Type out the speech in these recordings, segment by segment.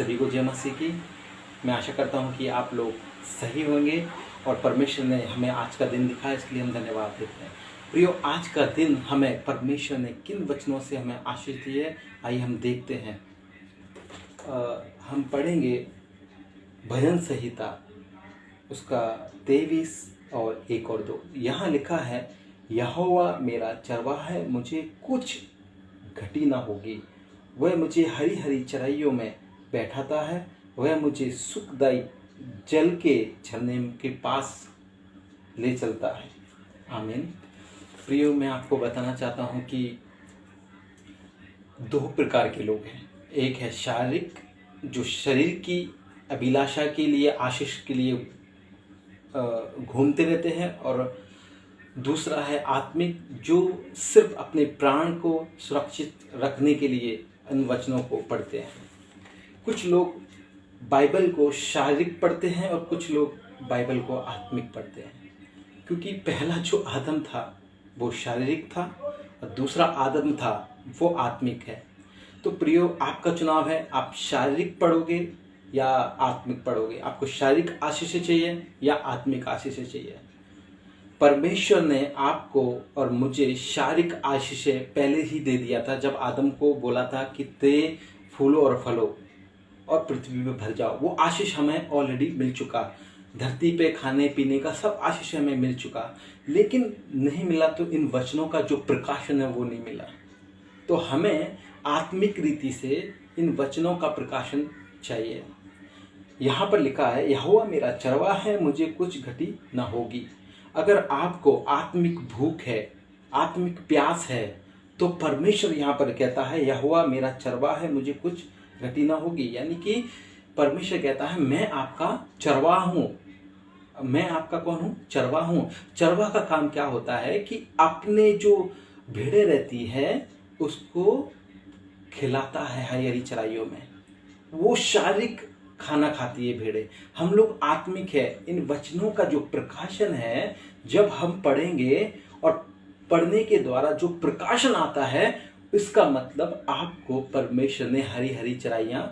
सभी को जय मसीह की। मैं आशा करता हूँ कि आप लोग सही होंगे और परमेश्वर ने हमें आज का दिन दिखाया, इसके लिए हम धन्यवाद देते हैं। प्रियो, आज का दिन हमें परमेश्वर ने किन वचनों से हमें आशीष दी है, आइए हम देखते हैं। हम पढ़ेंगे भजन संहिता उसका 23 और 1 और 2। यहाँ लिखा है, यहोवा मेरा चरवाहा है, मुझे कुछ घटी ना होगी। वह मुझे हरी हरी चराइयों में बैठाता है, वह मुझे सुखदायी जल के झरने के पास ले चलता है। आमीन। प्रियो, मैं आपको बताना चाहता हूँ कि 2 प्रकार के लोग हैं। एक है शारीरिक, जो शरीर की अभिलाषा के लिए, आशीष के लिए घूमते रहते हैं, और दूसरा है आत्मिक, जो सिर्फ अपने प्राण को सुरक्षित रखने के लिए इन वचनों को पढ़ते हैं। कुछ लोग बाइबल को शारीरिक पढ़ते हैं और कुछ लोग बाइबल को आत्मिक पढ़ते हैं, क्योंकि पहला जो आदम था वो शारीरिक था और दूसरा आदम था वो आत्मिक है। तो प्रियो, आपका चुनाव है, आप शारीरिक पढ़ोगे या आत्मिक पढ़ोगे। आपको शारीरिक आशीष चाहिए या आत्मिक आशीष चाहिए। परमेश्वर ने आपको और मुझे शारीरिक आशीष पहले ही दे दिया था, जब आदम को बोला था कि ते फूलो और फलो और पृथ्वी पे भर जाओ। वो आशीष हमें ऑलरेडी मिल चुका, धरती पे खाने पीने का सब आशीष हमें मिल चुका, लेकिन नहीं मिला तो इन वचनों का जो प्रकाशन है वो नहीं मिला। तो हमें आत्मिक रीति से इन वचनों का प्रकाशन चाहिए। यहाँ पर लिखा है, यहोवा मेरा चरवाहा है, मुझे कुछ घटी न होगी। अगर आपको आत्मिक भूख है, आत्मिक प्यास है, तो परमेश्वर यहाँ पर कहता है, यहोवा मेरा चरवाहा है, मुझे कुछ घटी ना होगी। यानी कि परमेश्वर कहता है, मैं आपका चरवाहा हूँ। मैं आपका कौन हूँ? चरवाहा हूँ। चरवाहा का काम क्या होता है कि अपने जो भेड़ें रहती है उसको खिलाता है हरी हरी चराइयों में। वो शारीरिक खाना खाती है भेड़ें, हम लोग आत्मिक है। इन वचनों का जो प्रकाशन है, जब हम पढ़ेंगे और पढ़ने के द्वारा जो प्रकाशन आता है, इसका मतलब आपको परमेश्वर ने हरी हरी चराइयाँ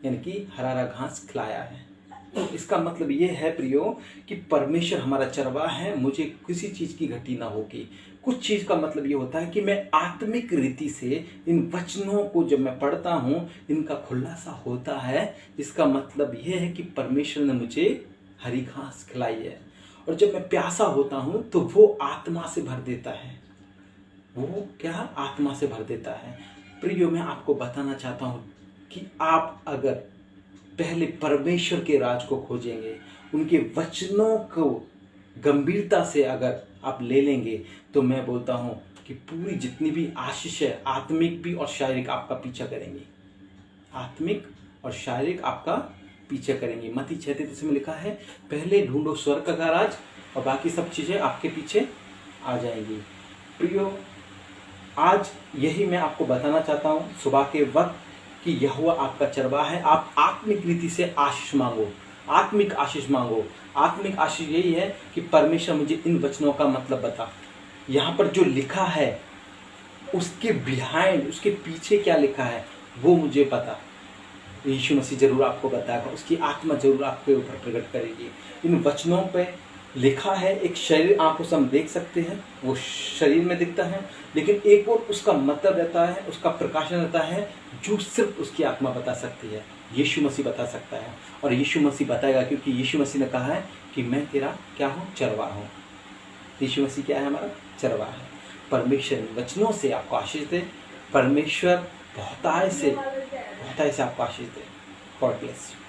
यानी कि हरा हरा घास खिलाया है। तो इसका मतलब ये है प्रियो कि परमेश्वर हमारा चरवाहा है, मुझे किसी चीज़ की घटी ना होगी। कुछ चीज़ का मतलब ये होता है कि मैं आत्मिक रीति से इन वचनों को जब मैं पढ़ता हूँ, इनका खुलासा होता है। इसका मतलब ये है कि परमेश्वर ने मुझे हरी घास खिलाई है, और जब मैं प्यासा होता हूँ तो वो आत्मा से भर देता है। वो क्या? आत्मा से भर देता है। प्रियो, मैं आपको बताना चाहता हूँ कि आप अगर पहले परमेश्वर के राज को खोजेंगे, उनके वचनों को गंभीरता से अगर आप ले लेंगे, तो मैं बोलता हूँ कि पूरी जितनी भी आशीष है, आत्मिक भी और शारीरिक, आपका पीछा करेंगी। आत्मिक और शारीरिक आपका पीछे करेंगी। मत्ती 6:33 में लिखा है, पहले ढूंढो स्वर्ग का राज और बाकी सब चीज़ें आपके पीछे आ जाएंगी। प्रियो, आज यही मैं आपको बताना चाहता हूँ सुबह के वक्त कि यहोवा आपका चरवाहा है। आप आत्मिक रीति से आशीष मांगो, आत्मिक आशीष मांगो। आत्मिक आशीष यही है कि परमेश्वर मुझे इन वचनों का मतलब बता। यहाँ पर जो लिखा है उसके बिहाइंड, उसके पीछे क्या लिखा है वो मुझे पता। यीशु मसीह जरूर आपको बताएगा, उसकी आत्मा जरूर आपके ऊपर प्रकट करेगी। इन वचनों पे लिखा है, एक शरीर आंखों से हम देख सकते हैं, वो शरीर में दिखता है, लेकिन एक और उसका मतलब रहता है, उसका प्रकाशन रहता है, जो सिर्फ उसकी आत्मा बता सकती है। यीशु मसीह बता सकता है, और यीशु मसीह बताएगा, क्योंकि यीशु मसीह ने कहा है कि मैं तेरा क्या हूँ? चरवाहा हूँ। यीशु मसीह क्या है? हमारा चरवाहा है। परमेश्वर वचनों से आपको आशीष दे। परमेश्वर बहुतायत से आपको आशीष दे। God bless you.